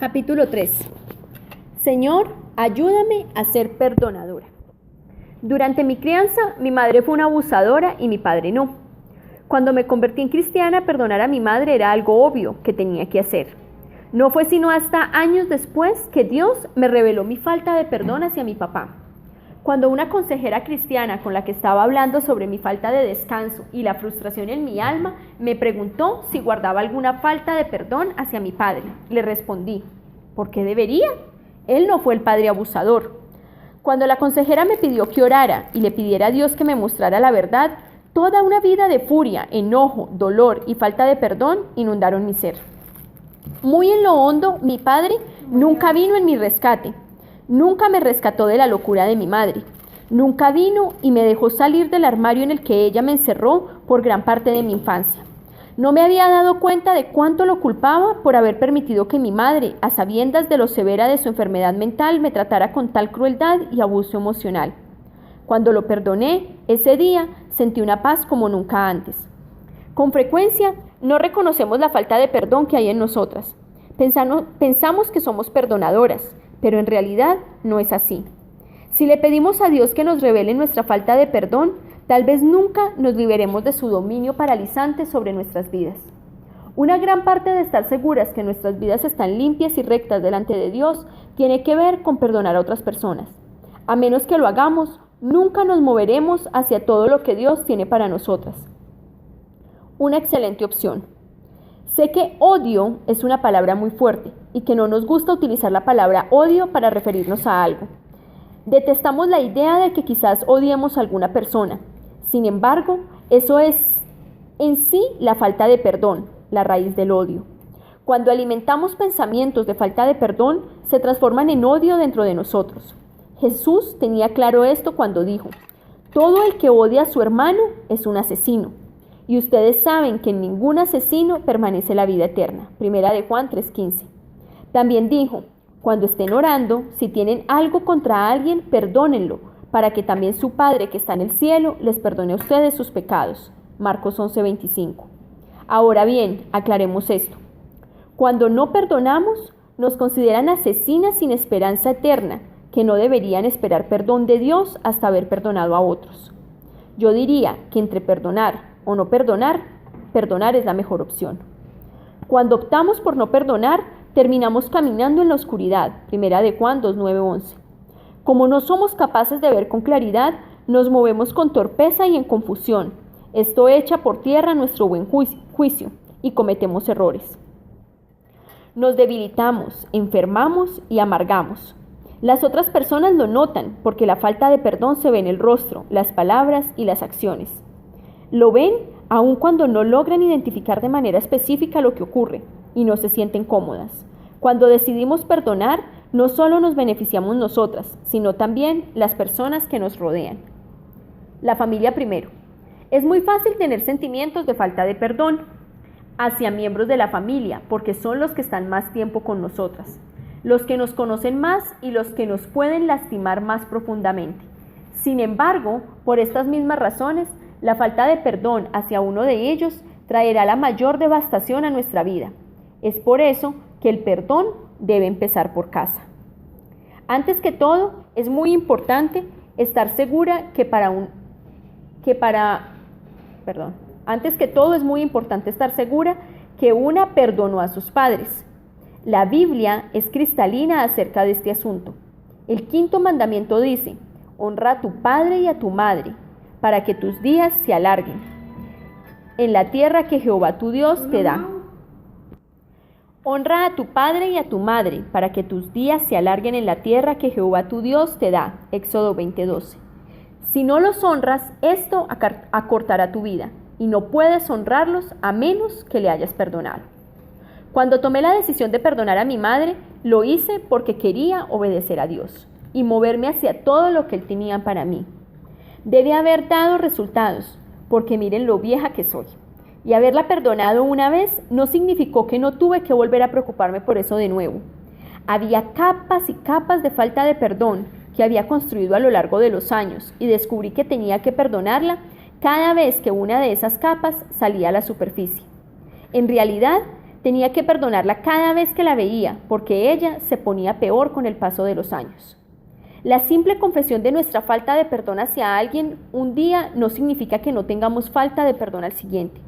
Capítulo 3. Señor, ayúdame a ser perdonadora. Durante mi crianza, mi madre fue una abusadora y mi padre no. Cuando me convertí en cristiana, perdonar a mi madre era algo obvio que tenía que hacer. No fue sino hasta años después que Dios me reveló mi falta de perdón hacia mi papá. Cuando una consejera cristiana con la que estaba hablando sobre mi falta de descanso y la frustración en mi alma, me preguntó si guardaba alguna falta de perdón hacia mi padre. Le respondí, ¿por qué debería? Él no fue el padre abusador. Cuando la consejera me pidió que orara y le pidiera a Dios que me mostrara la verdad, toda una vida de furia, enojo, dolor y falta de perdón inundaron mi ser. Muy en lo hondo, mi padre nunca vino en mi rescate. Nunca me rescató de la locura de mi madre. Nunca vino y me dejó salir del armario en el que ella me encerró por gran parte de mi infancia. No me había dado cuenta de cuánto lo culpaba por haber permitido que mi madre, a sabiendas de lo severa de su enfermedad mental, me tratara con tal crueldad y abuso emocional. Cuando lo perdoné, ese día sentí una paz como nunca antes. Con frecuencia, no reconocemos la falta de perdón que hay en nosotras. Pensamos que somos perdonadoras, pero en realidad no es así. Si le pedimos a Dios que nos revele nuestra falta de perdón, tal vez nunca nos liberemos de su dominio paralizante sobre nuestras vidas. Una gran parte de estar seguras que nuestras vidas están limpias y rectas delante de Dios tiene que ver con perdonar a otras personas. A menos que lo hagamos, nunca nos moveremos hacia todo lo que Dios tiene para nosotras. Una excelente opción. Sé que odio es una palabra muy fuerte y que no nos gusta utilizar la palabra odio para referirnos a algo. Detestamos la idea de que quizás odiemos a alguna persona. Sin embargo, eso es en sí la falta de perdón, la raíz del odio. Cuando alimentamos pensamientos de falta de perdón, se transforman en odio dentro de nosotros. Jesús tenía claro esto cuando dijo, todo el que odia a su hermano es un asesino. Y ustedes saben que en ningún asesino permanece la vida eterna. Primera de Juan 3:15. También dijo, cuando estén orando, si tienen algo contra alguien, perdónenlo, para que también su Padre que está en el cielo les perdone a ustedes sus pecados. Marcos 11:25. Ahora bien, aclaremos esto. Cuando no perdonamos, nos consideran asesinas sin esperanza eterna, que no deberían esperar perdón de Dios hasta haber perdonado a otros. Yo diría que entre perdonar o no perdonar, perdonar es la mejor opción. Cuando optamos por no perdonar, terminamos caminando en la oscuridad. Primera de Juan 2:9-11. Como no somos capaces de ver con claridad, nos movemos con torpeza y en confusión. Esto echa por tierra nuestro buen juicio y cometemos errores. Nos debilitamos, enfermamos y amargamos. Las otras personas lo notan porque la falta de perdón se ve en el rostro, las palabras y las acciones. Lo ven aun cuando no logran identificar de manera específica lo que ocurre y no se sienten cómodas. Cuando decidimos perdonar, no solo nos beneficiamos nosotras, sino también las personas que nos rodean. La familia primero. Es muy fácil tener sentimientos de falta de perdón hacia miembros de la familia, porque son los que están más tiempo con nosotras, los que nos conocen más y los que nos pueden lastimar más profundamente. Sin embargo, por estas mismas razones, la falta de perdón hacia uno de ellos traerá la mayor devastación a nuestra vida. Es por eso que el perdón debe empezar por casa. Antes que todo, es muy importante estar segura que una perdonó a sus padres. La Biblia es cristalina acerca de este asunto. El 5º mandamiento dice, honra a tu padre y a tu madre, para que tus días se alarguen en la tierra que Jehová tu Dios te da. Honra a tu padre y a tu madre, para que tus días se alarguen en la tierra que Jehová tu Dios te da. Éxodo 20:12. Si no los honras, esto acortará tu vida, y no puedes honrarlos a menos que le hayas perdonado. Cuando tomé la decisión de perdonar a mi madre, lo hice porque quería obedecer a Dios y moverme hacia todo lo que Él tenía para mí. Debe haber dado resultados, porque miren lo vieja que soy. Y haberla perdonado una vez no significó que no tuve que volver a preocuparme por eso de nuevo. Había capas y capas de falta de perdón que había construido a lo largo de los años y descubrí que tenía que perdonarla cada vez que una de esas capas salía a la superficie. En realidad, Tenía que perdonarla cada vez que la veía, porque ella se ponía peor con el paso de los años. La simple confesión de nuestra falta de perdón hacia alguien un día no significa que no tengamos falta de perdón al siguiente.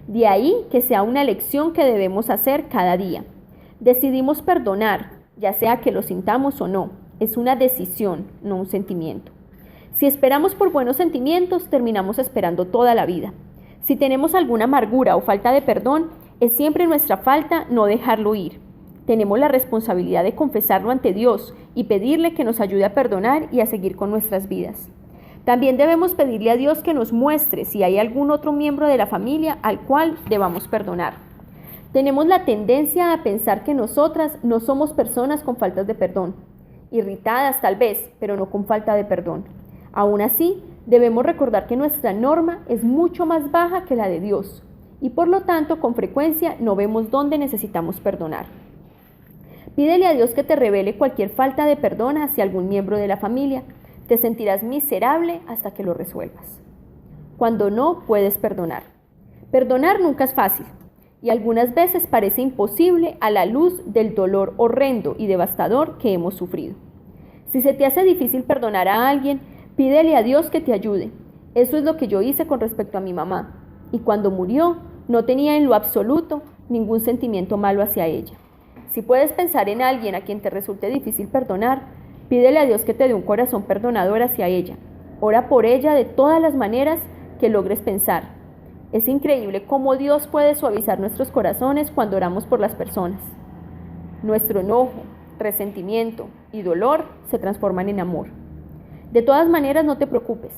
De ahí que sea una elección que debemos hacer cada día. Decidimos perdonar, ya sea que lo sintamos o no. Es una decisión, no un sentimiento. Si esperamos por buenos sentimientos, terminamos esperando toda la vida. Si tenemos alguna amargura o falta de perdón, es siempre nuestra falta no dejarlo ir. Tenemos la responsabilidad de confesarlo ante Dios y pedirle que nos ayude a perdonar y a seguir con nuestras vidas. También debemos pedirle a Dios que nos muestre si hay algún otro miembro de la familia al cual debamos perdonar. Tenemos la tendencia a pensar que nosotras no somos personas con faltas de perdón. Irritadas tal vez, pero no con falta de perdón. Aún así, debemos recordar que nuestra norma es mucho más baja que la de Dios y por lo tanto con frecuencia no vemos dónde necesitamos perdonar. Pídele a Dios que te revele cualquier falta de perdón hacia algún miembro de la familia. Te sentirás miserable hasta que lo resuelvas. Cuando no puedes perdonar. Perdonar nunca es fácil y algunas veces parece imposible a la luz del dolor horrendo y devastador que hemos sufrido. Si se te hace difícil perdonar a alguien, pídele a Dios que te ayude. Eso es lo que yo hice con respecto a mi mamá. Y cuando murió, no tenía en lo absoluto ningún sentimiento malo hacia ella. Si puedes pensar en alguien a quien te resulte difícil perdonar, pídele a Dios que te dé un corazón perdonador hacia ella. Ora por ella de todas las maneras que logres pensar. Es increíble cómo Dios puede suavizar nuestros corazones cuando oramos por las personas. Nuestro enojo, resentimiento y dolor se transforman en amor. De todas maneras, no te preocupes.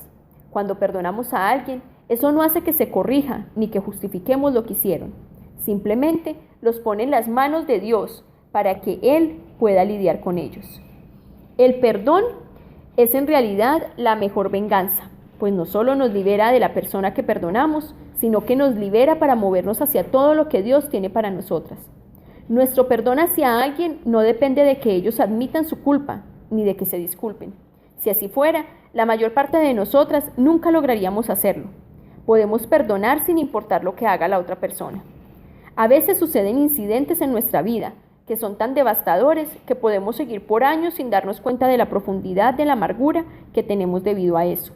Cuando perdonamos a alguien, eso no hace que se corrija ni que justifiquemos lo que hicieron. Simplemente los pone en las manos de Dios para que Él pueda lidiar con ellos. El perdón es en realidad la mejor venganza, pues no solo nos libera de la persona que perdonamos, sino que nos libera para movernos hacia todo lo que Dios tiene para nosotras. Nuestro perdón hacia alguien no depende de que ellos admitan su culpa, ni de que se disculpen. Si así fuera, la mayor parte de nosotras nunca lograríamos hacerlo. Podemos perdonar sin importar lo que haga la otra persona. A veces suceden incidentes en nuestra vida que son tan devastadores que podemos seguir por años sin darnos cuenta de la profundidad de la amargura que tenemos debido a eso.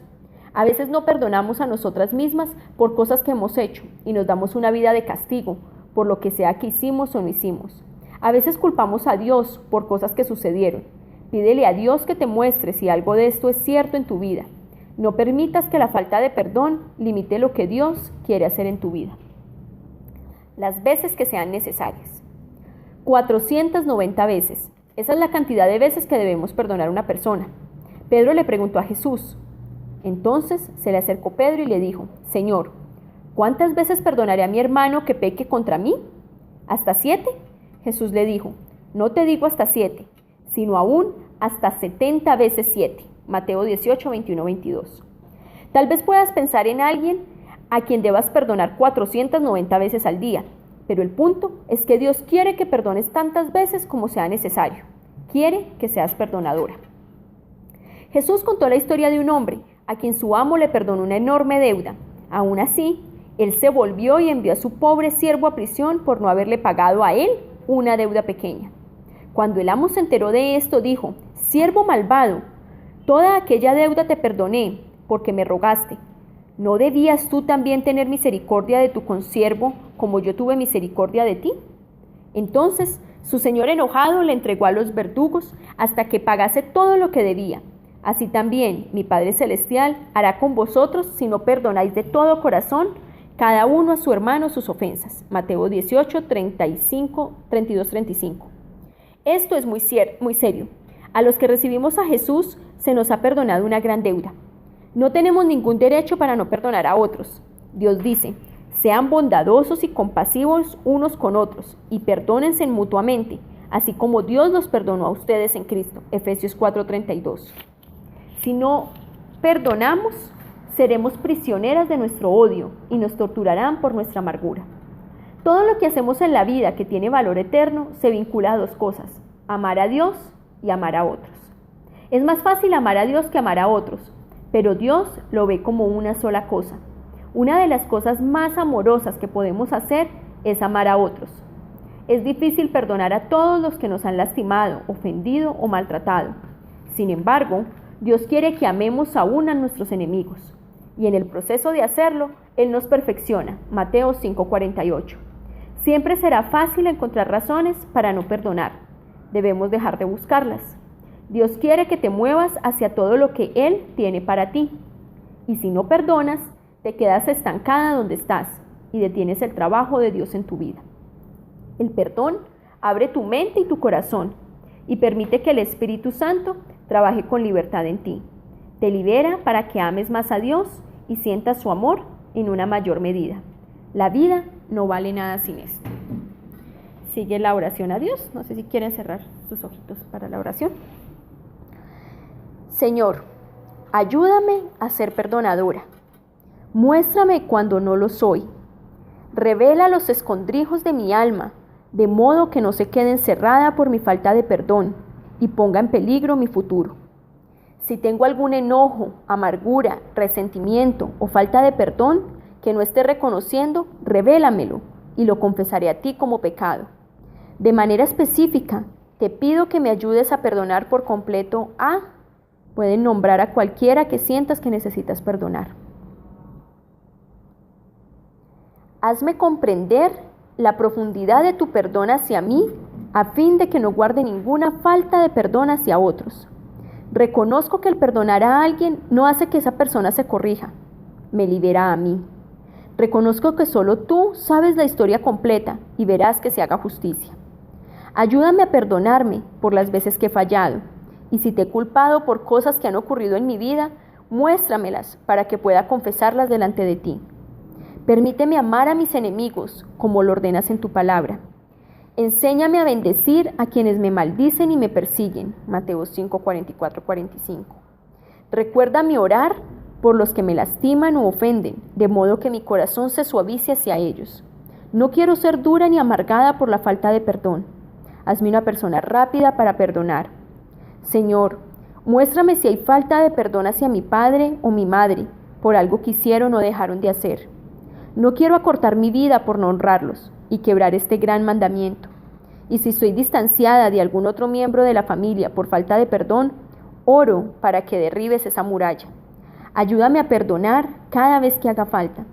A veces no perdonamos a nosotras mismas por cosas que hemos hecho y nos damos una vida de castigo por lo que sea que hicimos o no hicimos. A veces culpamos a Dios por cosas que sucedieron. Pídele a Dios que te muestre si algo de esto es cierto en tu vida. No permitas que la falta de perdón limite lo que Dios quiere hacer en tu vida. Las veces que sean necesarias. 490 veces. Esa es la cantidad de veces que debemos perdonar a una persona. Pedro le preguntó a Jesús. Entonces se le acercó Pedro y le dijo, Señor, ¿cuántas veces perdonaré a mi hermano que peque contra mí? ¿Hasta 7? Jesús le dijo, no te digo hasta 7, sino aún hasta 70 veces 7. Mateo 18, 21, 22. Tal vez puedas pensar en alguien a quien debas perdonar 490 veces al día, pero el punto es que Dios quiere que perdones tantas veces como sea necesario. Quiere que seas perdonadora. Jesús contó la historia de un hombre a quien su amo le perdonó una enorme deuda. Aún así, él se volvió y envió a su pobre siervo a prisión por no haberle pagado a él una deuda pequeña. Cuando el amo se enteró de esto, dijo, siervo malvado, toda aquella deuda te perdoné porque me rogaste. ¿No debías tú también tener misericordia de tu consiervo como yo tuve misericordia de ti? Entonces su señor enojado le entregó a los verdugos hasta que pagase todo lo que debía. Así también mi Padre Celestial hará con vosotros si no perdonáis de todo corazón cada uno a su hermano sus ofensas. Mateo 18, 32, 35. Esto es muy serio. A los que recibimos a Jesús se nos ha perdonado una gran deuda. No tenemos ningún derecho para no perdonar a otros. Dios dice, sean bondadosos y compasivos unos con otros y perdónense mutuamente, así como Dios los perdonó a ustedes en Cristo. Efesios 4:32. Si no perdonamos, seremos prisioneras de nuestro odio y nos torturarán por nuestra amargura. Todo lo que hacemos en la vida que tiene valor eterno se vincula a dos cosas, amar a Dios y amar a otros. Es más fácil amar a Dios que amar a otros, pero Dios lo ve como una sola cosa. Una de las cosas más amorosas que podemos hacer es amar a otros. Es difícil perdonar a todos los que nos han lastimado, ofendido o maltratado. Sin embargo, Dios quiere que amemos aún a nuestros enemigos. Y en el proceso de hacerlo, Él nos perfecciona. Mateo 5:48. Siempre será fácil encontrar razones para no perdonar. Debemos dejar de buscarlas. Dios quiere que te muevas hacia todo lo que Él tiene para ti. Y si no perdonas, te quedas estancada donde estás y detienes el trabajo de Dios en tu vida. El perdón abre tu mente y tu corazón y permite que el Espíritu Santo trabaje con libertad en ti. Te libera para que ames más a Dios y sientas su amor en una mayor medida. La vida no vale nada sin esto. Sigue la oración a Dios. No sé si quieren cerrar sus ojitos para la oración. Señor, ayúdame a ser perdonadora. Muéstrame cuando no lo soy. Revela los escondrijos de mi alma, de modo que no se quede encerrada por mi falta de perdón y ponga en peligro mi futuro. Si tengo algún enojo, amargura, resentimiento o falta de perdón que no esté reconociendo, revélamelo y lo confesaré a ti como pecado. De manera específica, te pido que me ayudes a perdonar por completo a... Pueden nombrar a cualquiera que sientas que necesitas perdonar. Hazme comprender la profundidad de tu perdón hacia mí, a fin de que no guarde ninguna falta de perdón hacia otros. Reconozco que el perdonar a alguien no hace que esa persona se corrija, me libera a mí. Reconozco que solo tú sabes la historia completa y verás que se haga justicia. Ayúdame a perdonarme por las veces que he fallado, y si te he culpado por cosas que han ocurrido en mi vida, muéstramelas para que pueda confesarlas delante de ti. Permíteme amar a mis enemigos como lo ordenas en tu palabra. Enséñame a bendecir a quienes me maldicen y me persiguen. Mateo 5:44-45. Recuérdame orar por los que me lastiman o ofenden, de modo que mi corazón se suavice hacia ellos. No quiero ser dura ni amargada por la falta de perdón. Hazme una persona rápida para perdonar. Señor, muéstrame si hay falta de perdón hacia mi padre o mi madre por algo que hicieron o dejaron de hacer. No quiero acortar mi vida por no honrarlos y quebrar este gran mandamiento. Y si estoy distanciada de algún otro miembro de la familia por falta de perdón, oro para que derribes esa muralla. Ayúdame a perdonar cada vez que haga falta,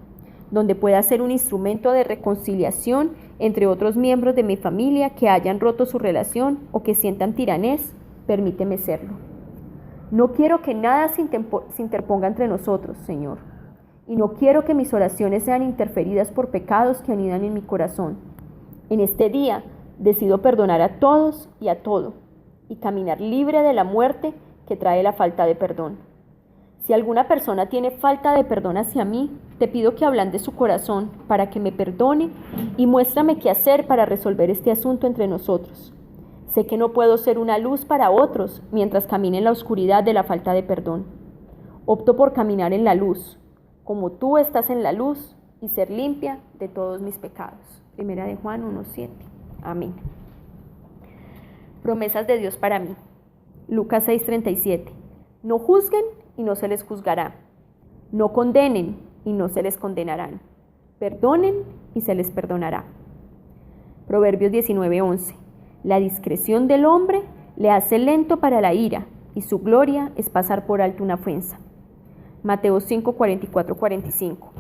donde pueda ser un instrumento de reconciliación entre otros miembros de mi familia que hayan roto su relación o que sientan tiranés. Permíteme serlo. No quiero que nada se interponga entre nosotros, Señor. Y no quiero que mis oraciones sean interferidas por pecados que anidan en mi corazón. En este día decido perdonar a todos y a todo, y caminar libre de la muerte que trae la falta de perdón. Si alguna persona tiene falta de perdón hacia mí, te pido que ablande su corazón para que me perdone y muéstrame qué hacer para resolver este asunto entre nosotros. Sé que no puedo ser una luz para otros mientras camine en la oscuridad de la falta de perdón. Opto por caminar en la luz, como tú estás en la luz, y ser limpia de todos mis pecados. Primera de Juan 1:7. Amén. Promesas de Dios para mí. Lucas 6:37. No juzguen y no se les juzgará. No condenen y no se les condenarán. Perdonen y se les perdonará. Proverbios 19:11. La discreción del hombre le hace lento para la ira, y su gloria es pasar por alto una ofensa. Mateo 5:44-45.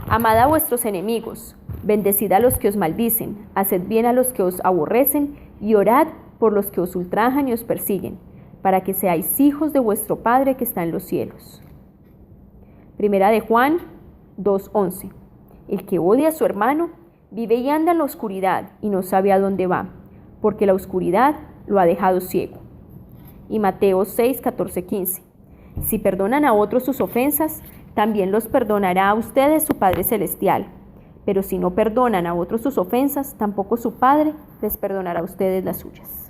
Amad a vuestros enemigos, bendecid a los que os maldicen, haced bien a los que os aborrecen, y orad por los que os ultrajan y os persiguen, para que seáis hijos de vuestro Padre que está en los cielos. Primera de Juan 2:11. El que odia a su hermano vive y anda en la oscuridad y no sabe a dónde va, porque la oscuridad lo ha dejado ciego. Y Mateo 6:14-15. Si perdonan a otros sus ofensas, también los perdonará a ustedes su Padre Celestial. Pero si no perdonan a otros sus ofensas, tampoco su Padre les perdonará a ustedes las suyas.